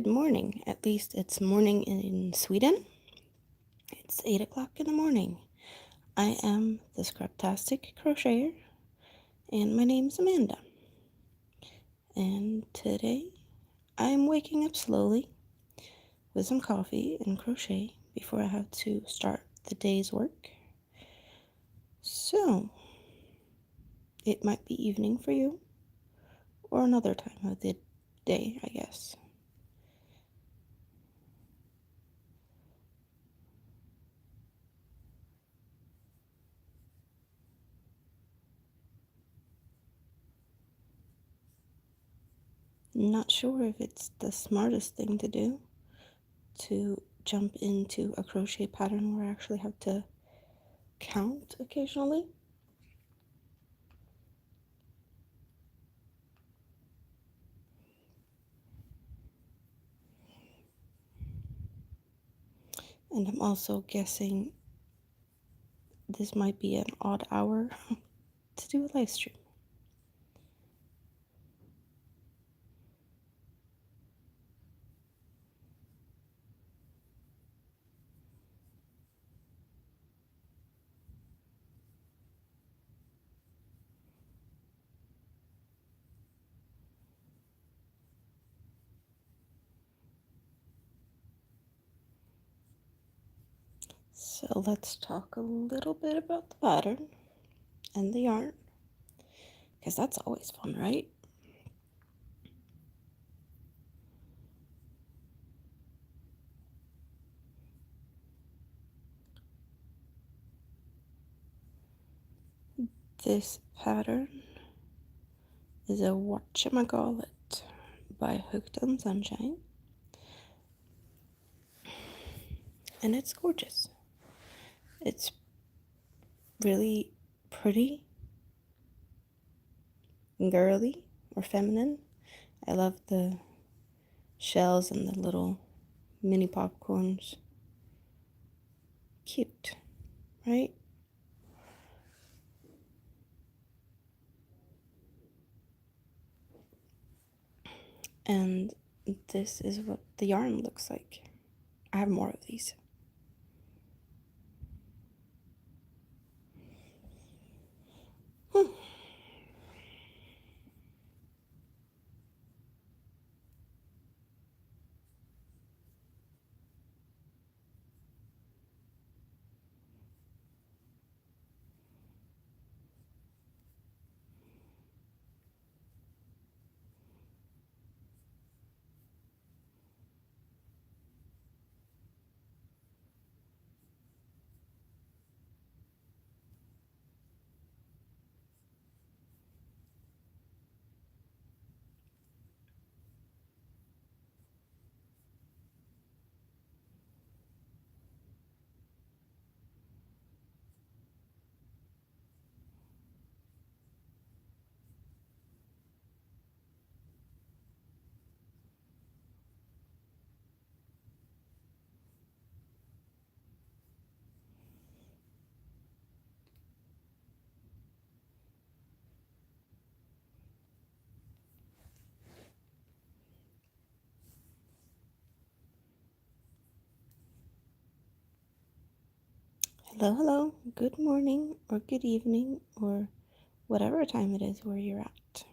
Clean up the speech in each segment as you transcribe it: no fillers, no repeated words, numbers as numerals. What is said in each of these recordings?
morning. At least it's morning in Sweden. It's 8 o'clock in the morning. I am the Scraptastic Crocheter, and my name is Amanda. And today I'm waking up slowly with some coffee and crochet before I have to start the day's work. So, it might be evening for you, or another time of the day, I guess. Not sure if it's the smartest thing to do to jump into a crochet pattern where I actually have to count occasionally. And I'm also guessing this might be an odd hour to do a live stream. So let's talk a little bit about the pattern and the yarn, because that's always fun, right? This pattern is a whatcha-ma-callit by Hooked on Sunshine, and it's gorgeous. It's really pretty, girly, or feminine. I love the shells and the little mini popcorns. Cute, right? And this is what the yarn looks like. I have more of these. Hello, hello, good morning, or good evening, or whatever time it is where you're at.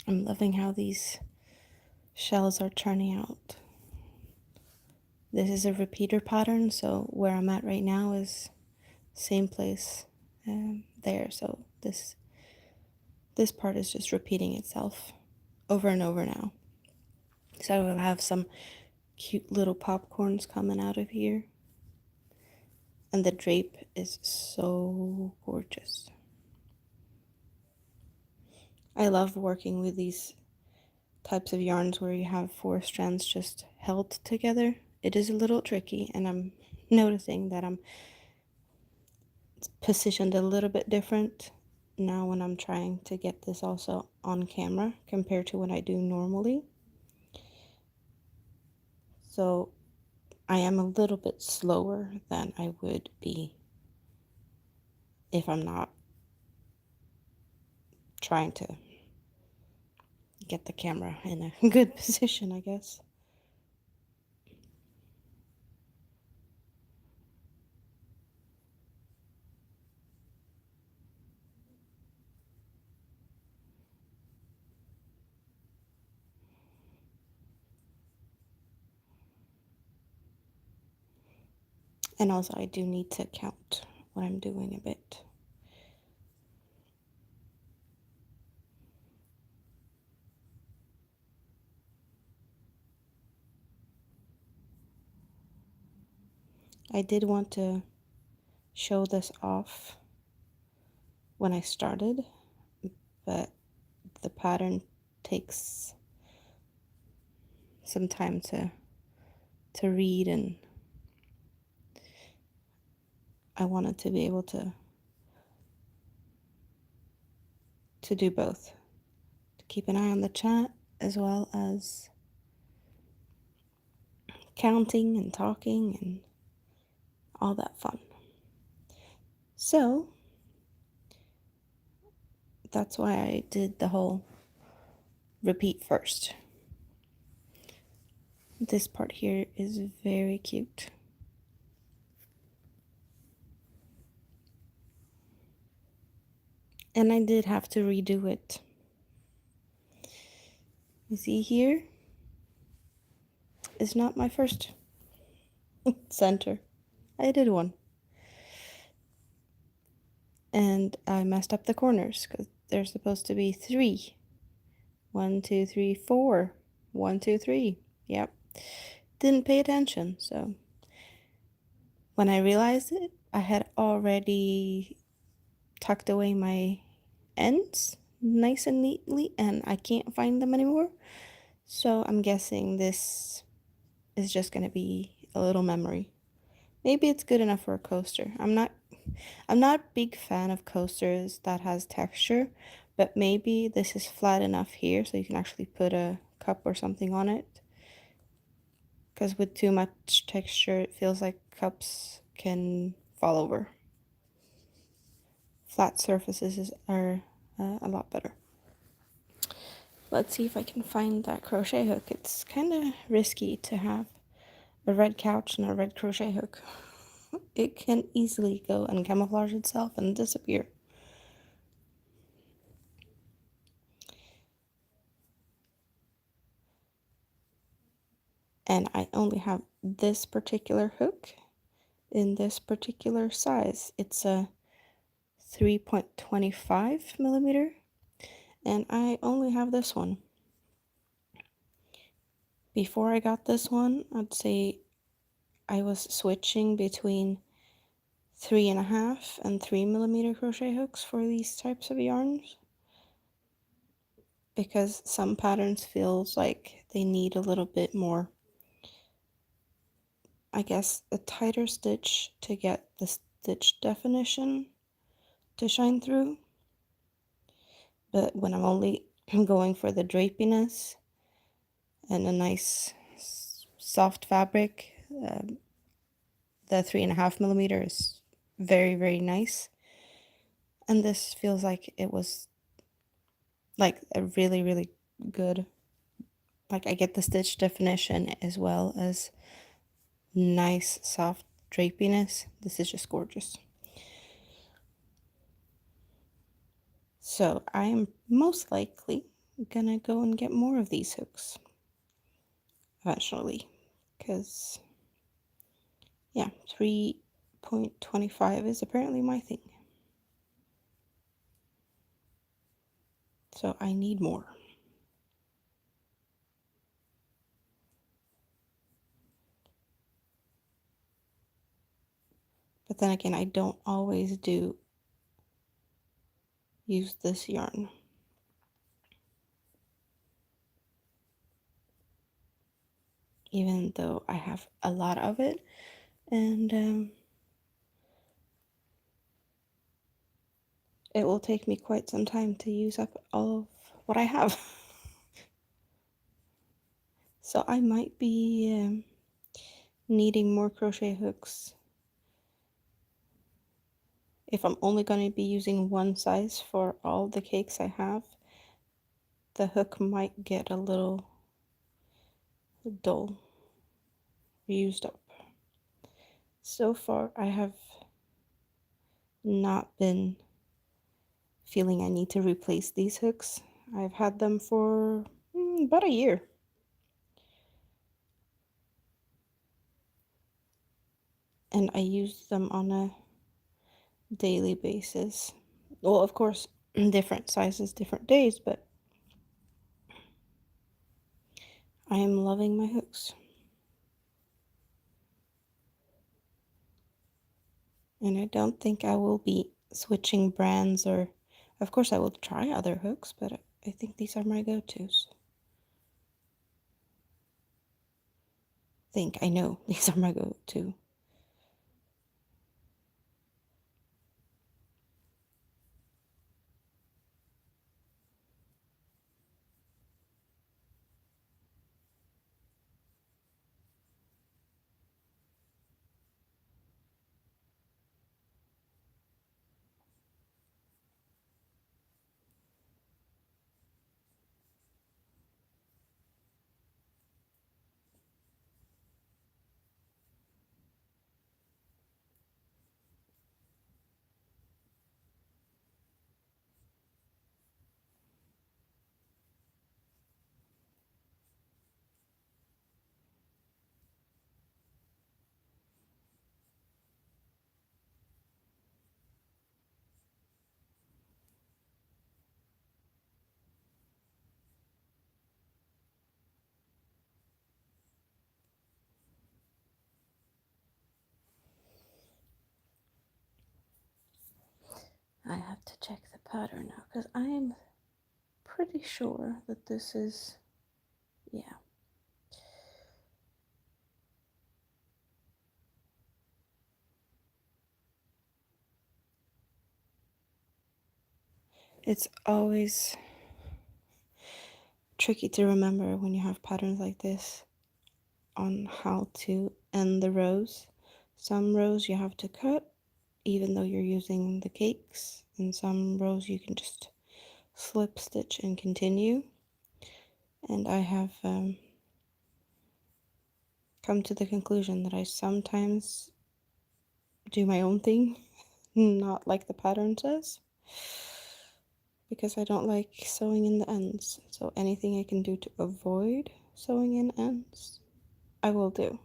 I'm loving how these shells are turning out. This is a repeater pattern, so where I'm at right now is same place there. So this part is just repeating itself over and over now. So I'll have some cute little popcorns coming out of here. And the drape is so gorgeous. I love working with these types of yarns where you have 4 strands just held together. It is a little tricky, and I'm noticing that I'm positioned a little bit different now when I'm trying to get this also on camera compared to what I do normally. So I am a little bit slower than I would be if I'm not trying to get the camera in a good position, I guess. And also I do need to count what I'm doing a bit. I did want to show this off when I started, but the pattern takes some time to read, and I wanted to be able to do both, to keep an eye on the chat as well as counting and talking and all that fun. So that's why I did the whole repeat first. This part here is very cute. And I did have to redo it. You see here? It's not my first center. I did one. And I messed up the corners because there's supposed to be 3. 1, 2, 3, 4. 1, 2, 3. Yep. Didn't pay attention, so when I realized it, I had already tucked away my ends nice and neatly, and I can't find them anymore. So I'm guessing this is just going to be a little memory. Maybe it's good enough for a coaster. I'm not a big fan of coasters that has texture, but maybe this is flat enough here so you can actually put a cup or something on it. Because with too much texture, it feels like cups can fall over. Flat surfaces are a lot better. Let's see if I can find that crochet hook. It's kind of risky to have a red couch and a red crochet hook. It can easily go and camouflage itself and disappear. And I only have this particular hook in this particular size. It's a 3.25 millimeter, and I only have this one. Before I got this one, I'd say I was switching between 3.5 and 3 millimeter crochet hooks for these types of yarns, because some patterns feels like they need a little bit more, I guess, a tighter stitch to get the stitch definition to shine through. But when I'm only going for the drapiness and a nice soft fabric, the 3.5 millimeter is very, very nice. And this feels like it was like a really, really good, like I get the stitch definition as well as nice soft drapiness. This is just gorgeous. So I am most likely gonna go and get more of these hooks eventually, because yeah, 3.25 is apparently my thing. So I need more. But then again, I don't always use this yarn. Even though I have a lot of it, and it will take me quite some time to use up all of what I have. So I might be needing more crochet hooks. If I'm only going to be using one size for all the cakes I have, the hook might get a little dull, used up. So far, I have not been feeling I need to replace these hooks. I've had them for about a year. And I use them on a daily basis. Well, of course, different sizes, different days, but I am loving my hooks. And I don't think I will be switching brands, or of course I will try other hooks, but I think these are my go-tos. I know these are my go-to. I have to check the pattern now because I am pretty sure that this is, yeah. It's always tricky to remember when you have patterns like this on how to end the rows. Some rows you have to cut even though you're using the cakes, and some rows you can just slip stitch and continue. And I have come to the conclusion that I sometimes do my own thing, not like the pattern says, because I don't like sewing in the ends. So anything I can do to avoid sewing in ends, I will do.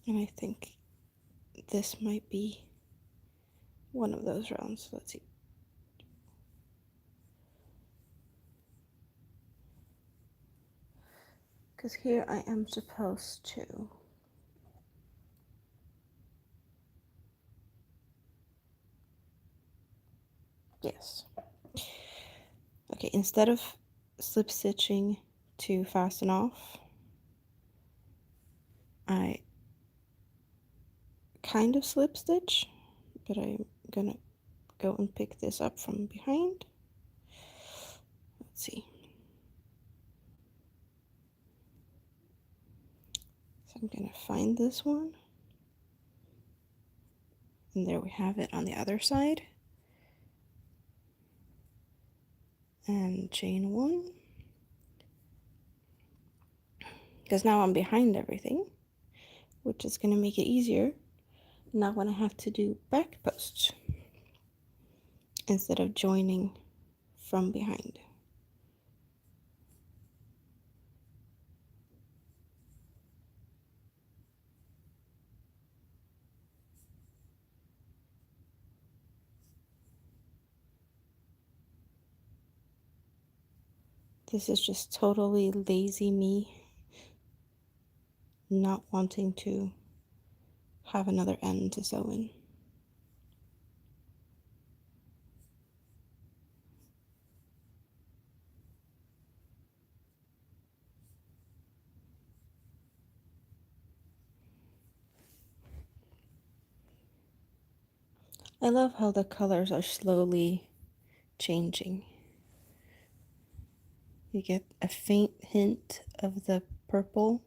And I think this might be one of those rounds. Let's see. Because here I am supposed to yes. Okay, instead of slip stitching to fasten off, I kind of slip stitch, but I'm gonna go and pick this up from behind. Let's see. So I'm gonna find this one, and there we have it on the other side. And chain one, because now I'm behind everything, which is gonna make it easier. Now when I have to do back posts instead of joining from behind. This is just totally lazy me not wanting to have another end to sew in. I love how the colors are slowly changing. You get a faint hint of the purple,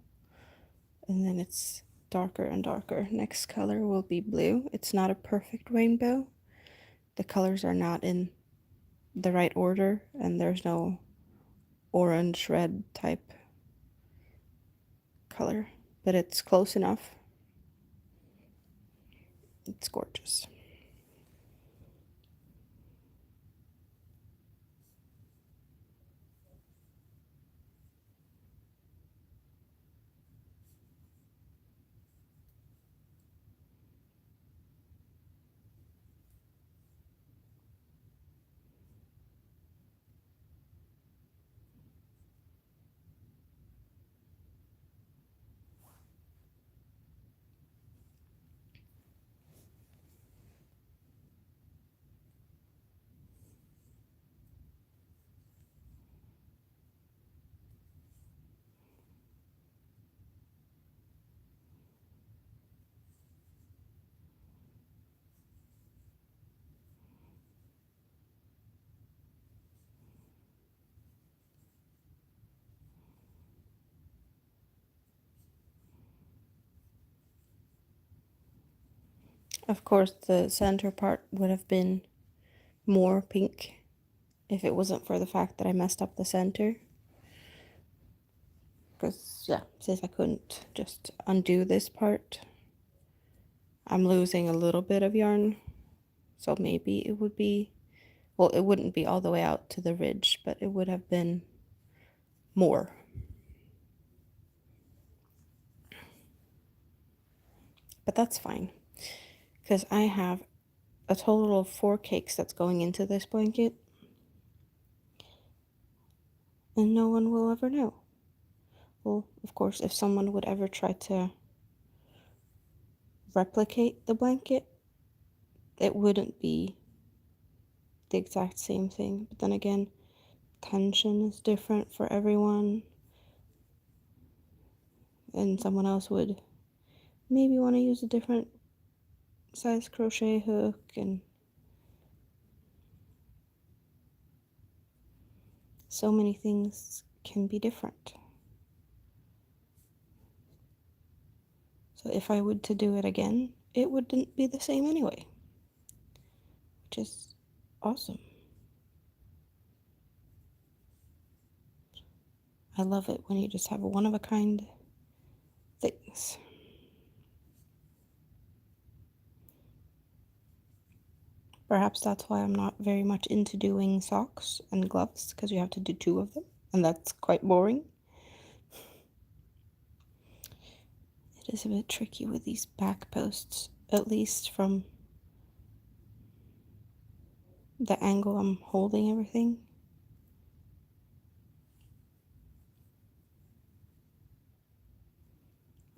and then it's darker and darker. Next color will be blue. It's not a perfect rainbow. The colors are not in the right order, and there's no orange red type color, but it's close enough. It's gorgeous. Of course, the center part would have been more pink if it wasn't for the fact that I messed up the center. Because, yeah, since I couldn't just undo this part, I'm losing a little bit of yarn. So maybe it would be, well, it wouldn't be all the way out to the ridge, but it would have been more. But that's fine, because I have a total of 4 cakes that's going into this blanket, and no one will ever know. Well, of course, if someone would ever try to replicate the blanket, it wouldn't be the exact same thing. But then again, tension is different for everyone, and someone else would maybe want to use a different size crochet hook, and so many things can be different. So if I would to do it again, it wouldn't be the same anyway, which is awesome. I love it when you just have one-of-a-kind things. Perhaps that's why I'm not very much into doing socks and gloves, because you have to do 2 of them, and that's quite boring. It is a bit tricky with these back posts, at least from the angle I'm holding everything.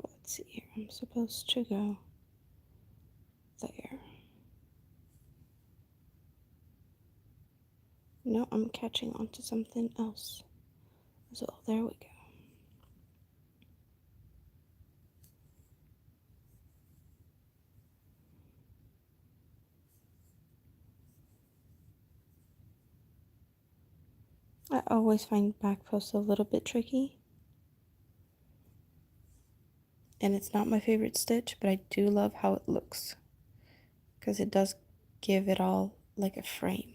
Let's see here, I'm supposed to go there. No, I'm catching on to something else. So there we go. I always find back posts a little bit tricky. And it's not my favorite stitch, but I do love how it looks, because it does give it all like a frame.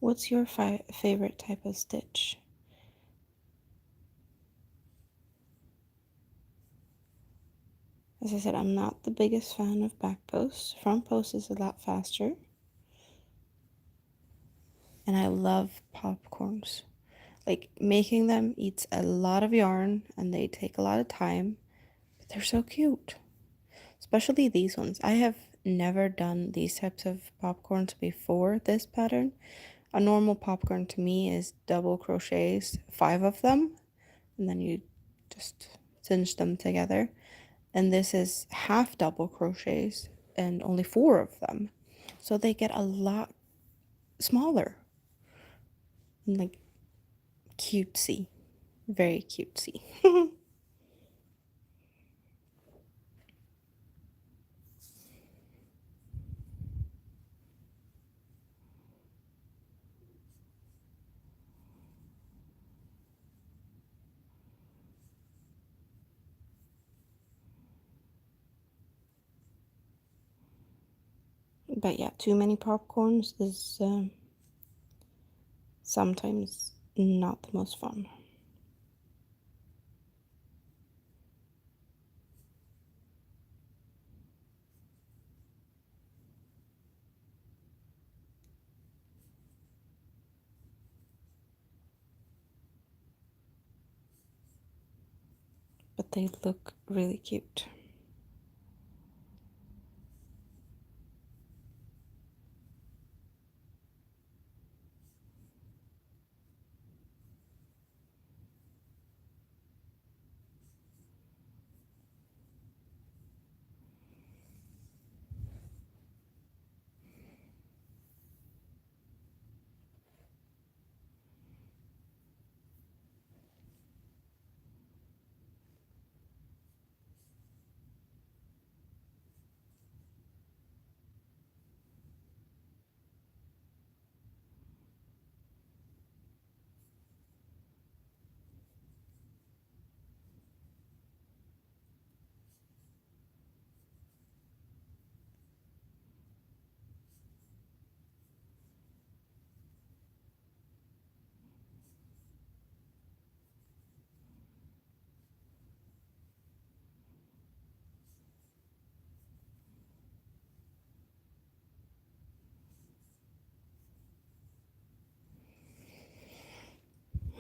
What's your favorite type of stitch? As I said, I'm not the biggest fan of back posts. Front post is a lot faster. And I love popcorns. Like, making them eats a lot of yarn and they take a lot of time, but they're so cute. Especially these ones. I have never done these types of popcorns before this pattern. A normal popcorn to me is double crochets, 5 of them, and then you just cinch them together. And this is half double crochets and only 4 of them. So they get a lot smaller and like cutesy. Very cutesy. But yeah, too many popcorns is sometimes not the most fun. But they look really cute.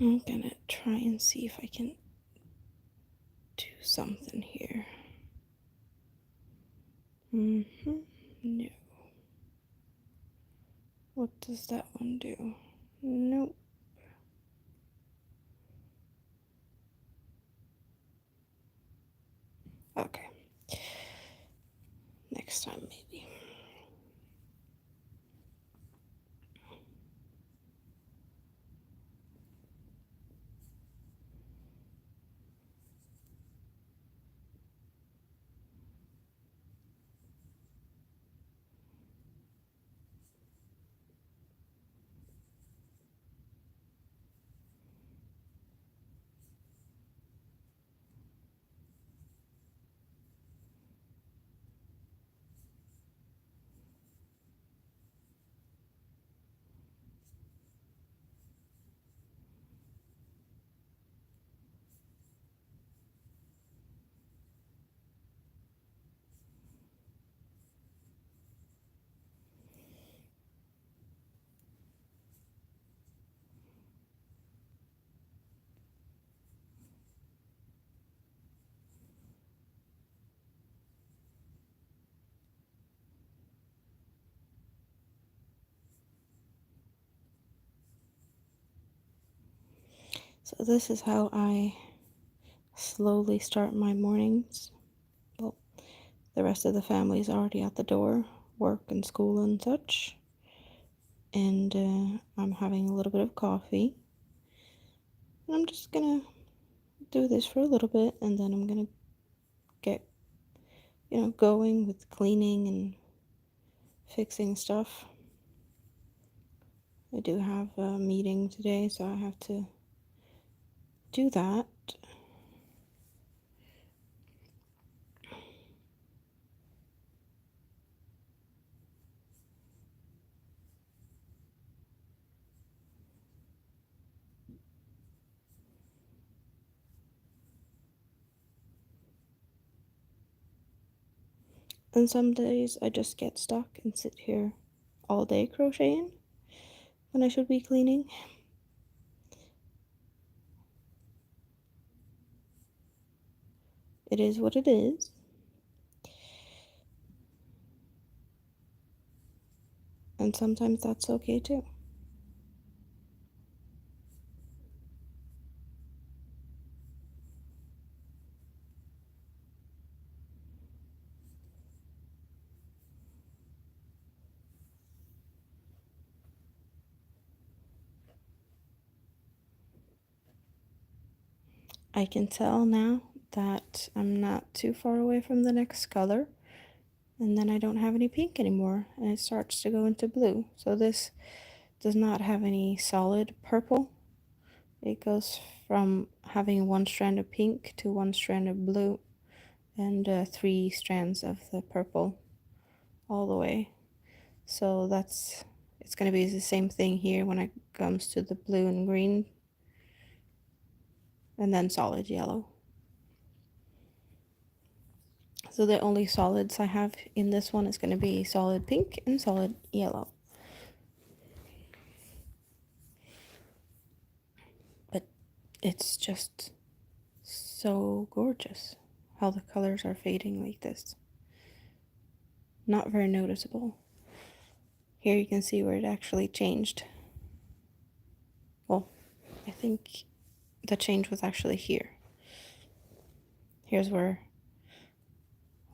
I'm gonna try and see if I can do something here. No. What does that one do? Nope. Okay. Next time, maybe. So this is how I slowly start my mornings. Well, the rest of the family's already at the door, work and school and such. And I'm having a little bit of coffee. And I'm just gonna do this for a little bit and then I'm gonna get, going with cleaning and fixing stuff. I do have a meeting today, so I have to do that. And some days I just get stuck and sit here all day crocheting when I should be cleaning. It is what it is. And sometimes that's okay too. I can tell now that I'm not too far away from the next color, and then I don't have any pink anymore, and it starts to go into blue. So this does not have any solid purple. It goes from having one strand of pink to one strand of blue and 3 strands of the purple all the way. So it's going to be the same thing here when it comes to the blue and green, and then solid yellow. So the only solids I have in this one is going to be solid pink and solid yellow. But it's just so gorgeous how the colors are fading like this. Not very noticeable. Here you can see where it actually changed. Well, I think the change was actually here. Here's where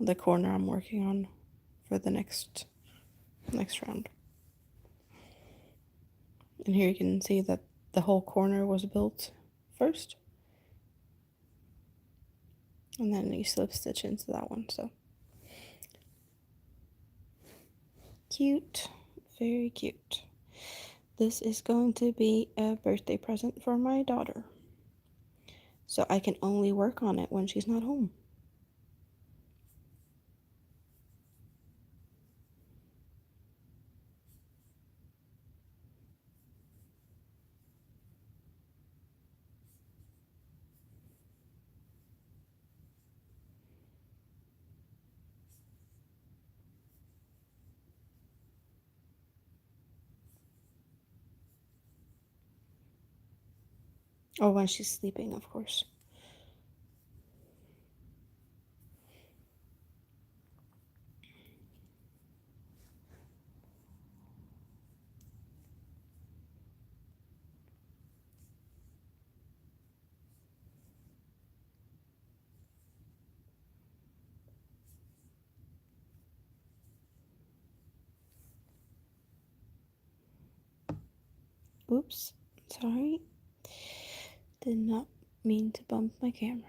the corner I'm working on for the next round. And here you can see that the whole corner was built first, and then you slip stitch into that one. So cute, very cute. This is going to be a birthday present for my daughter, so I can only work on it when she's not home. Or when she's sleeping, of course. Oops, sorry. Did not mean to bump my camera.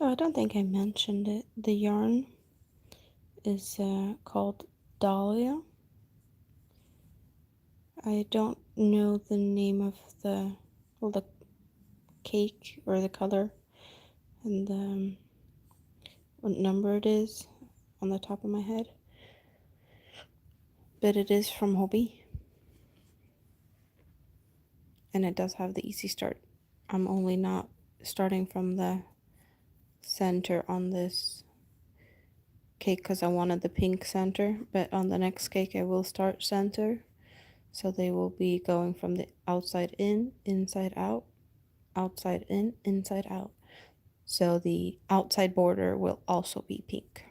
Oh, I don't think I mentioned it. The yarn is called Dahlia. I don't know the name of the cake or the color and what number it is on the top of my head, but it is from Hobby, and it does have the easy start. I'm only not starting from the center on this cake because I wanted the pink center, but on the next cake I will start center, So they will be going from the outside in, inside out, outside in, inside out. So the outside border will also be pink.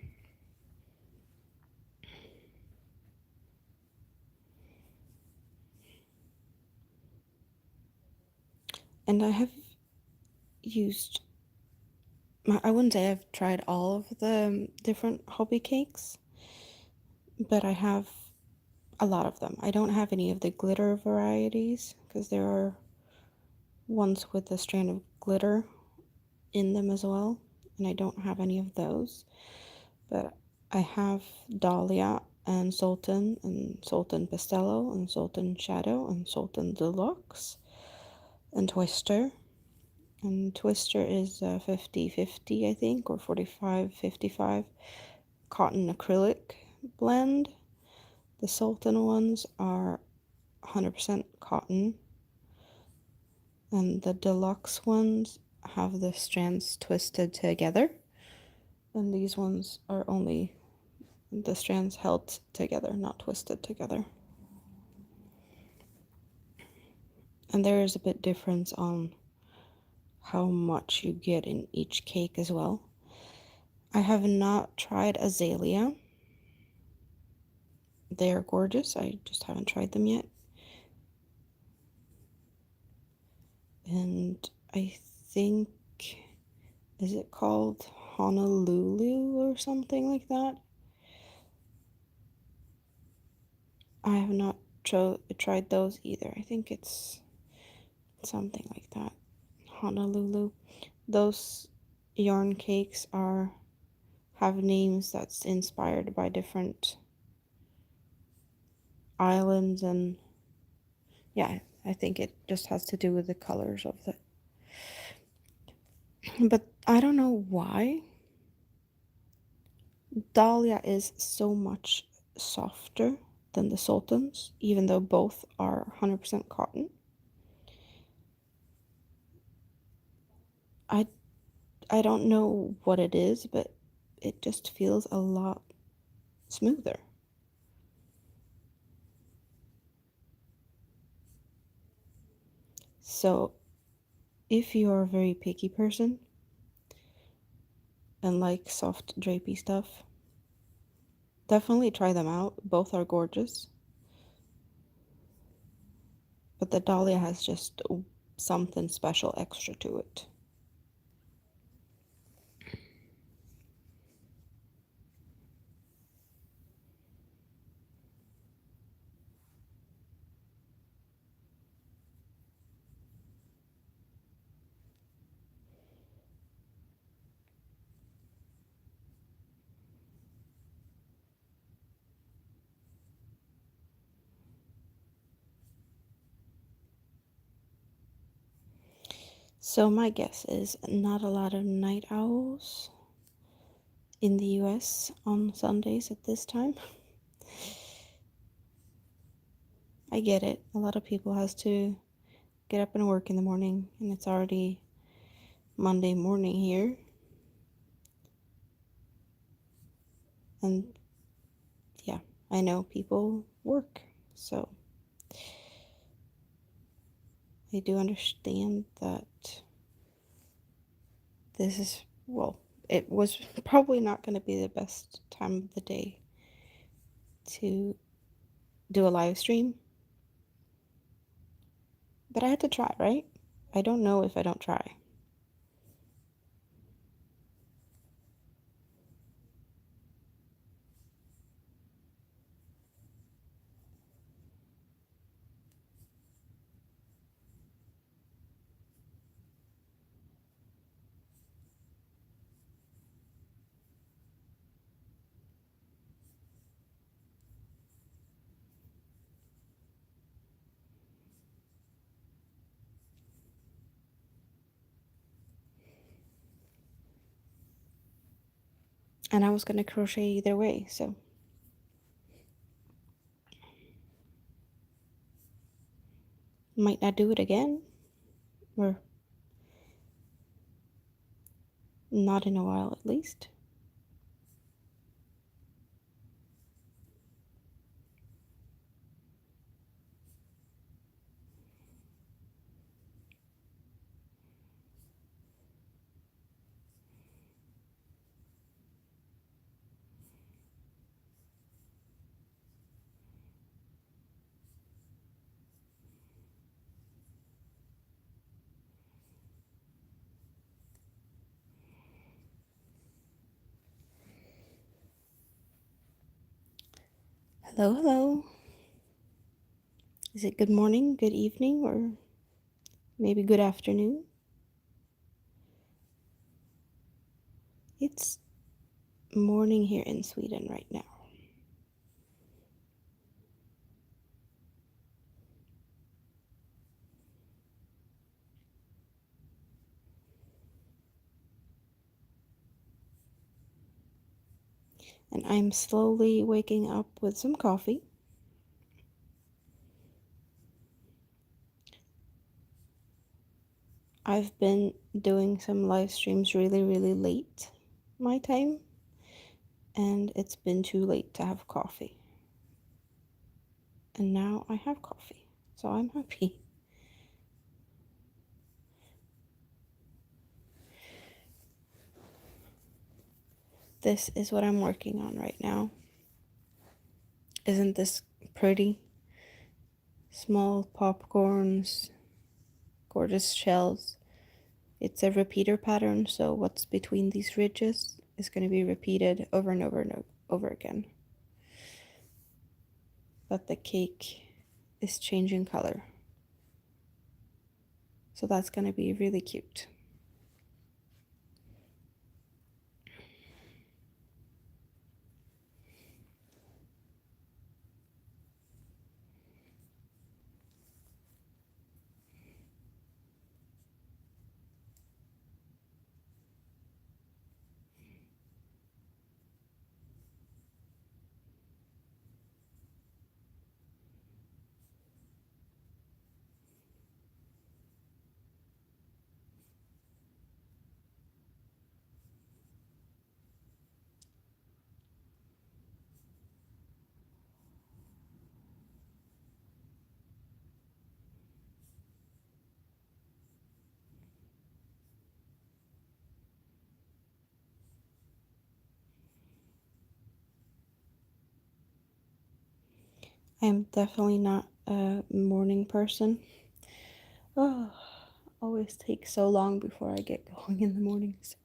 And I have used, I wouldn't say I've tried all of the different hobby cakes, but I have a lot of them. I don't have any of the glitter varieties because there are ones with a strand of glitter in them as well, and I don't have any of those. But I have Dahlia and Sultan Pastello and Sultan Shadow and Sultan Deluxe and Twister. And Twister is 50-50, I think, or 45-55 cotton acrylic blend. The Sultan ones are 100% cotton, and the deluxe ones have the strands twisted together, and these ones are only the strands held together, not twisted together. And there is a bit difference on how much you get in each cake as well. I have not tried azalea. They are gorgeous. I just haven't tried them yet. And I think, is it called Honolulu or something like that? I have not tried those either. I think it's something like that. Honolulu. Those yarn cakes have names that's inspired by different islands, and yeah, I think it just has to do with the colors of the. But I don't know why Dahlia is so much softer than the Sultans, even though both are 100% cotton. I I don't know what it is, but it just feels a lot smoother. So, if you're a very picky person and like soft drapey stuff, definitely try them out. Both are gorgeous. But the Dahlia has just something special extra to it. So my guess is not a lot of night owls in the US on Sundays at this time. I get it. A lot of people has to get up and work in the morning, and it's already Monday morning here. And yeah, I know people work, so I do understand that this is, well, it was probably not going to be the best time of the day to do a live stream, but I had to try, right? I don't know if I don't try. And I was going to crochet either way, so might not do it again, or not in a while at least. Hello, hello. Is it good morning, good evening, or maybe good afternoon? It's morning here in Sweden right now. And I'm slowly waking up with some coffee. I've been doing some live streams really, really late my time, and it's been too late to have coffee. And now I have coffee, so I'm happy. This is what I'm working on right now. Isn't this pretty? Small popcorns, gorgeous shells. It's a repeater pattern, so what's between these ridges is going to be repeated over and over and over again. But the cake is changing color. So that's going to be really cute. I'm definitely not a morning person. Oh, always takes so long before I get going in the mornings.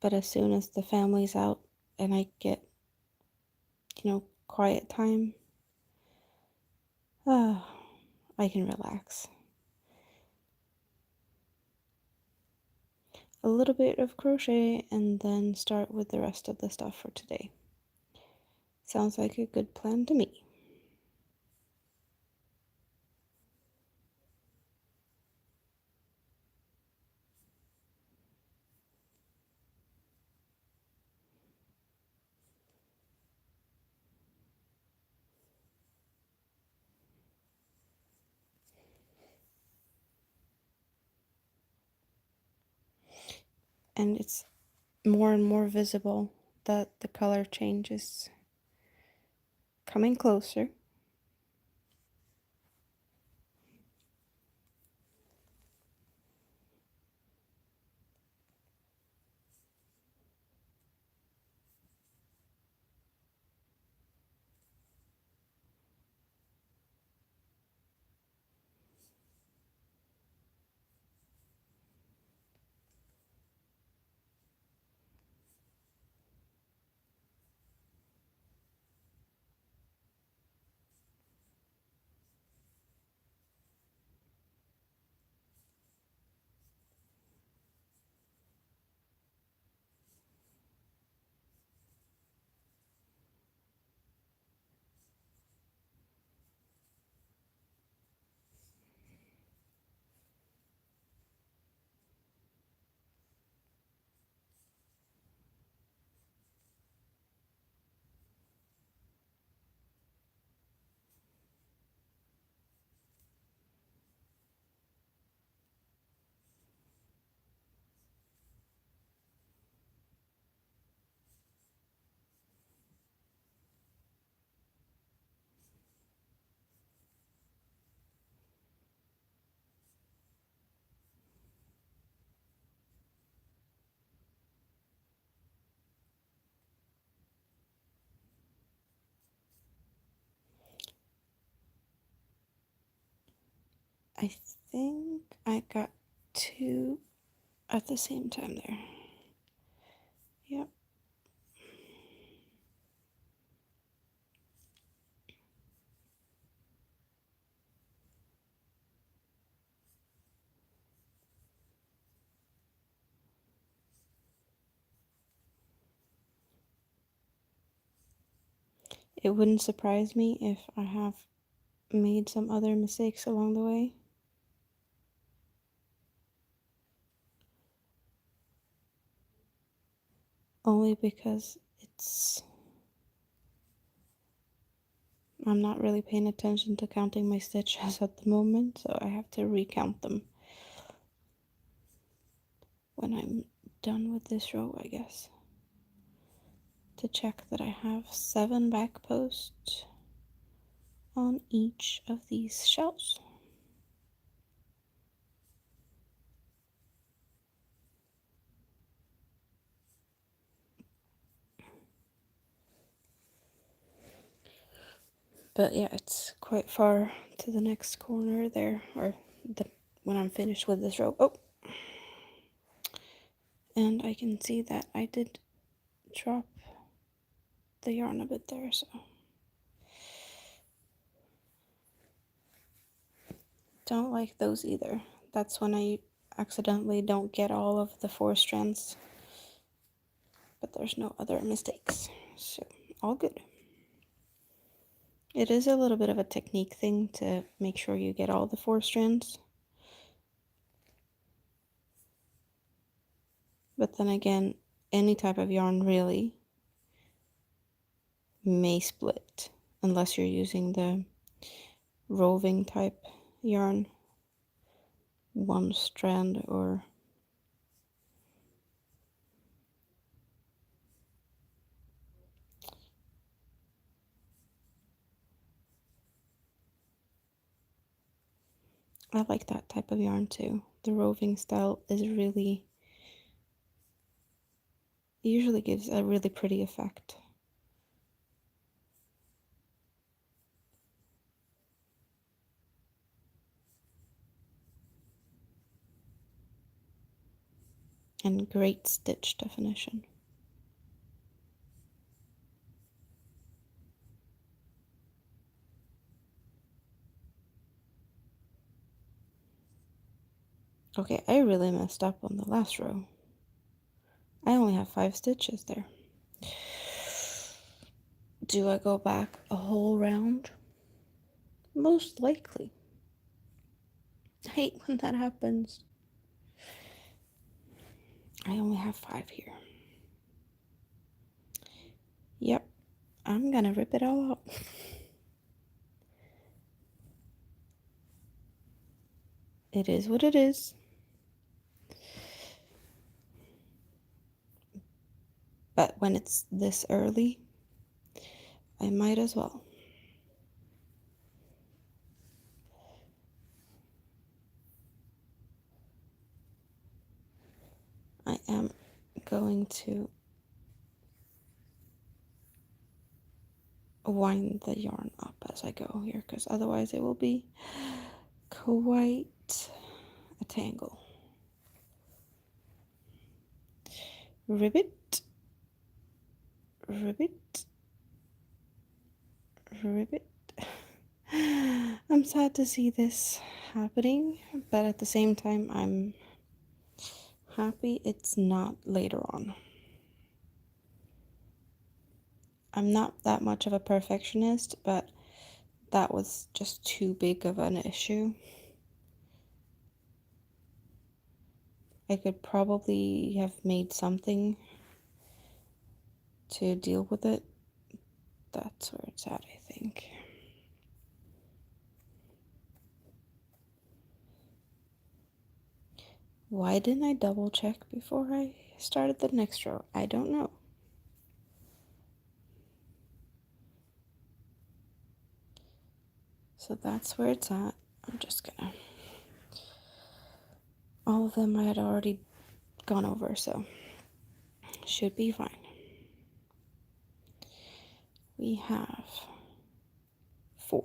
But as soon as the family's out and I get, quiet time, I can relax. A little bit of crochet and then start with the rest of the stuff for today. Sounds like a good plan to me. And it's more and more visible that the color change is coming closer. I think I got two at the same time there. Yep. It wouldn't surprise me if I have made some other mistakes along the way. Only because I'm not really paying attention to counting my stitches at the moment, so I have to recount them when I'm done with this row, I guess, to check that I have 7 back posts on each of these shells. But yeah, it's quite far to the next corner there, or when I'm finished with this row. Oh! And I can see that I did drop the yarn a bit there, so don't like those either. That's when I accidentally don't get all of the 4 strands, but there's no other mistakes, so all good. It is a little bit of a technique thing to make sure you get all the 4 strands, but then again, any type of yarn really may split unless you're using the roving type yarn, 1 strand or I like that type of yarn too. The roving style is really usually gives a really pretty effect. And great stitch definition. Okay, I really messed up on the last row. I only have 5 stitches there. Do I go back a whole round? Most likely. I hate when that happens. I only have 5 here. Yep, I'm gonna rip it all out. It is what it is. But when it's this early, I might as well. I am going to wind the yarn up as I go here, because otherwise it will be quite a tangle. Ribbit, ribbit, ribbit. I'm sad to see this happening, but at the same time I'm happy it's not later on. I'm not that much of a perfectionist, but that was just too big of an issue. I could probably have made something to deal with it. That's where it's at, I think. Why didn't I double check before I started the next row? I don't know. So that's where it's at. I'm just gonna... All of them I had already gone over, so should be fine. We have 4.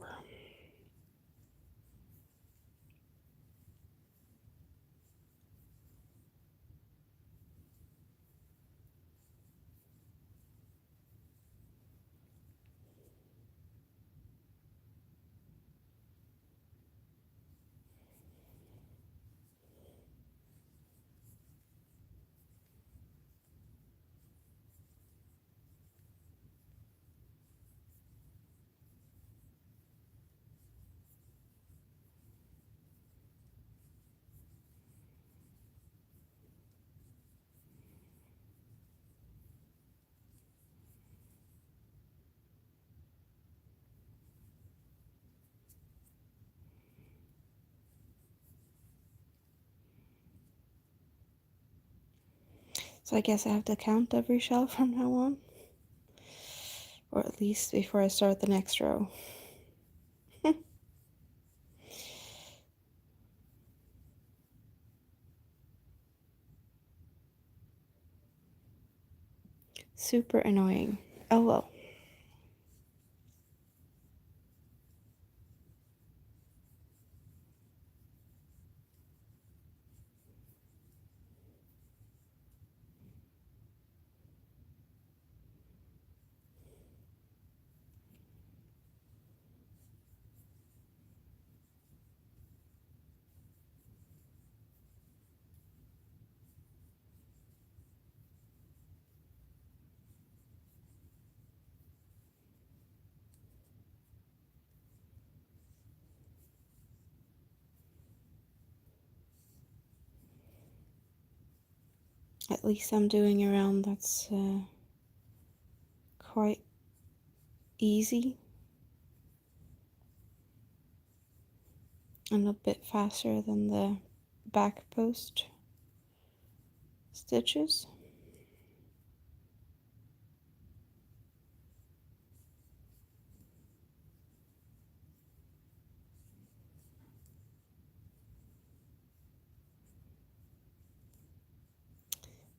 So I guess I have to count every shell from now on. Or at least before I start the next row. Super annoying. Oh well. At least I'm doing a round that's quite easy and a bit faster than the back post stitches.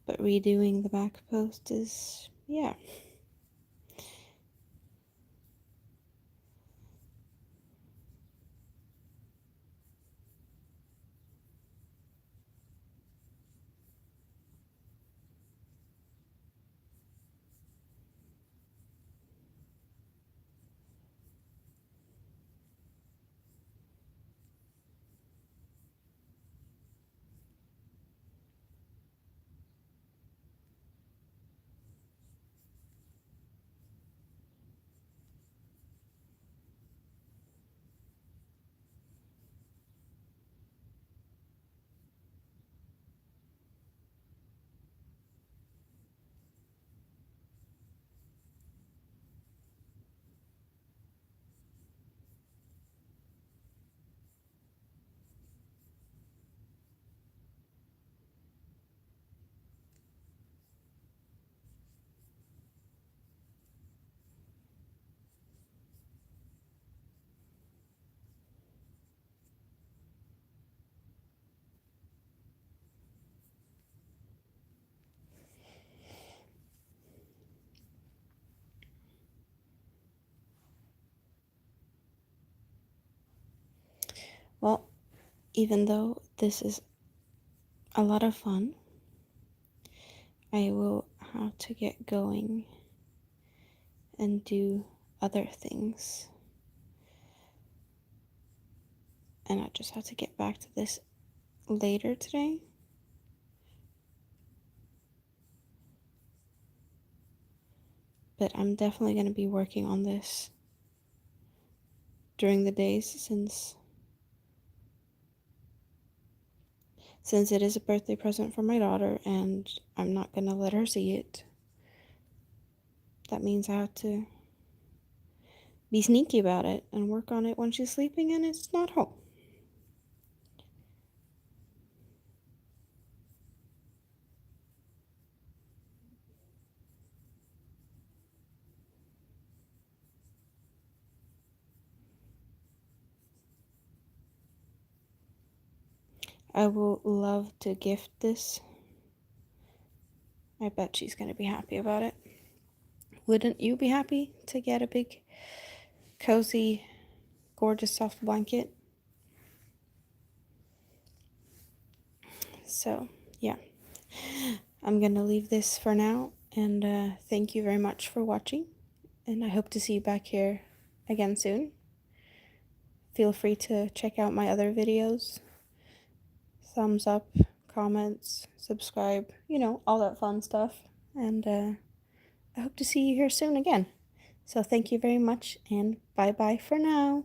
But redoing the back post is, yeah. Well, even though this is a lot of fun, I will have to get going and do other things. And I just have to get back to this later today. But I'm definitely going to be working on this during the days since it is a birthday present for my daughter and I'm not going to let her see it. That means I have to be sneaky about it and work on it when she's sleeping and it's not home. I will love to gift this. I bet she's going to be happy about it. Wouldn't you be happy to get a big, cozy, gorgeous soft blanket? So, yeah. I'm going to leave this for now, and thank you very much for watching, and I hope to see you back here again soon. Feel free to check out my other videos. Thumbs up, comments, subscribe, all that fun stuff. And I hope to see you here soon again. So thank you very much, and bye-bye for now.